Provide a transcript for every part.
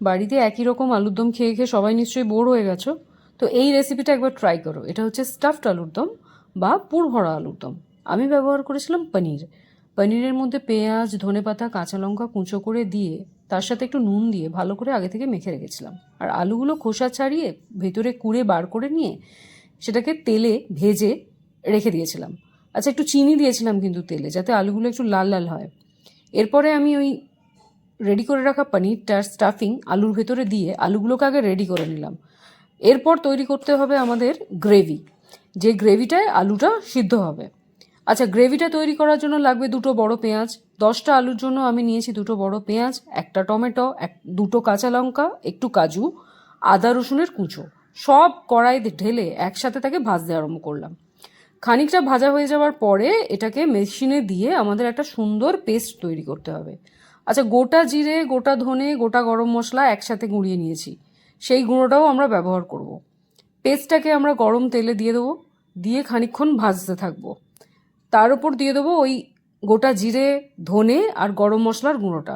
বাড়িতে একই রকম আলুর দম খেয়ে খেয়ে সবাই নিশ্চয়ই বোর হয়ে গেছো। তো এই রেসিপিটা একবার ট্রাই করো। এটা হচ্ছে স্টাফড আলুর দম বা পুর ভরা আলুর দম। আমি ব্যবহার করেছিলাম পনির। পনিরের মধ্যে পেঁয়াজ, ধনেপাতা, কাঁচা লঙ্কা কুঁচো করে দিয়ে তার সাথে একটু নুন দিয়ে ভালো করে আগে থেকে মেখে রেখেছিলাম। আর আলুগুলো খোসা ছাড়িয়ে ভেতরে কুড়ে বার করে নিয়ে সেটাকে তেলে ভেজে রেখে দিয়েছিলাম। আচ্ছা, একটু চিনি দিয়েছিলাম কিন্তু তেলে, যাতে আলুগুলো একটু লাল লাল হয়। এরপরে আমি ওই রেডি করে রাখা পনিরটার স্টাফিং আলুর ভেতরে দিয়ে আলুগুলোকে আগে রেডি করে নিলাম। এরপর তৈরি করতে হবে আমাদের গ্রেভি, যে গ্রেভিটায় আলুটা সিদ্ধ হবে। আচ্ছা, গ্রেভিটা তৈরি করার জন্য লাগবে 2টো বড় পেঁয়াজ। 10টা আলুর জন্য আমি নিয়েছি 2টো বড় পেঁয়াজ, 1টা টমেটো, 2টো কাঁচা লঙ্কা, একটু কাজু, আদা রসুনের কুঁচো। সব কড়াইতে ঢেলে একসাথে তাকে ভাজতে আরম্ভ করলাম। খানিকটা ভাজা হয়ে যাওয়ার পরে এটাকে মেশিনে দিয়ে আমাদের একটা সুন্দর পেস্ট তৈরি করতে হবে। আচ্ছা, গোটা জিরে, গোটা ধনে, গোটা গরম মশলা একসাথে গুঁড়িয়ে নিয়েছি, সেই গুঁড়োটাও আমরা ব্যবহার করব। পেস্টটাকে আমরা গরম তেলে দিয়ে দেবো, দিয়ে খানিকক্ষণ ভাজতে থাকবো। তার উপর দিয়ে দেবো ওই গোটা জিরে, ধনে আর গরম মশলার গুঁড়োটা।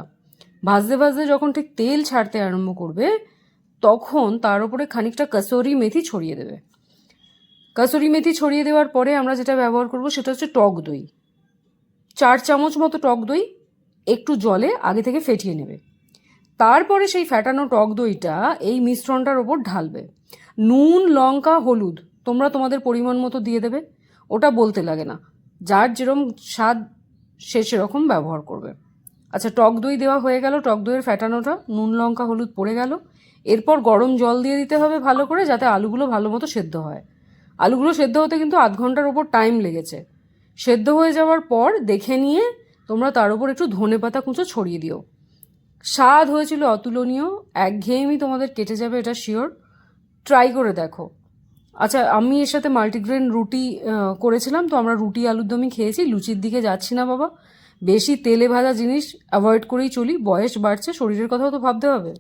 ভাজতে ভাজতে যখন ঠিক তেল ছাড়তে আরম্ভ করবে, তখন তার উপরে খানিকটা কসুরি মেথি ছড়িয়ে দেবে। কসুরি মেথি ছড়িয়ে দেওয়ার পরে আমরা যেটা ব্যবহার করব সেটা হচ্ছে টক দই। 4 চামচ মতো টক দই একটু জলে আগে থেকে ফেটিয়ে নেবে। তারপরে সেই ফ্যাটানো টক দইটা এই মিশ্রণটার ওপর ঢালবে। নুন, লঙ্কা, হলুদ তোমরা তোমাদের পরিমাণ মতো দিয়ে দেবে, ওটা বলতে লাগে না, যার যেরকম স্বাদ সে সেরকম ব্যবহার করবে। আচ্ছা, টক দই দেওয়া হয়ে গেল, টক দইয়ের ফ্যাটানোটা, নুন, লঙ্কা, হলুদ পড়ে গেল। এরপর গরম জল দিয়ে দিতে হবে ভালো করে, যাতে আলুগুলো ভালো মতো সেদ্ধ হয়। আলুগুলো সেদ্ধ হতে কিন্তু আধ ঘন্টার ওপর টাইম লেগেছে। সেদ্ধ হয়ে যাওয়ার পর দেখে নিয়ে তোমরা তার উপর একটু ধনেপাতা কুঁচো ছড়িয়ে দিও। স্বাদ হয়েছিল অতুলনীয়, একঘেয়েমি তোমাদের কেটে যাবে, এটা শিওর। ট্রাই করে দেখো। আচ্ছা, আমি এর সাথে মাল্টিগ্রেন রুটি করেছিলাম, তো আমরা রুটি আলুর দমই খেয়েছি, লুচির দিকে যাচ্ছি না বাবা। বেশি তেলে ভাজা জিনিস অ্যাভয়েড করেই চলি, বয়স বাড়ছে, শরীরের কথাও তো ভাবতে হবে।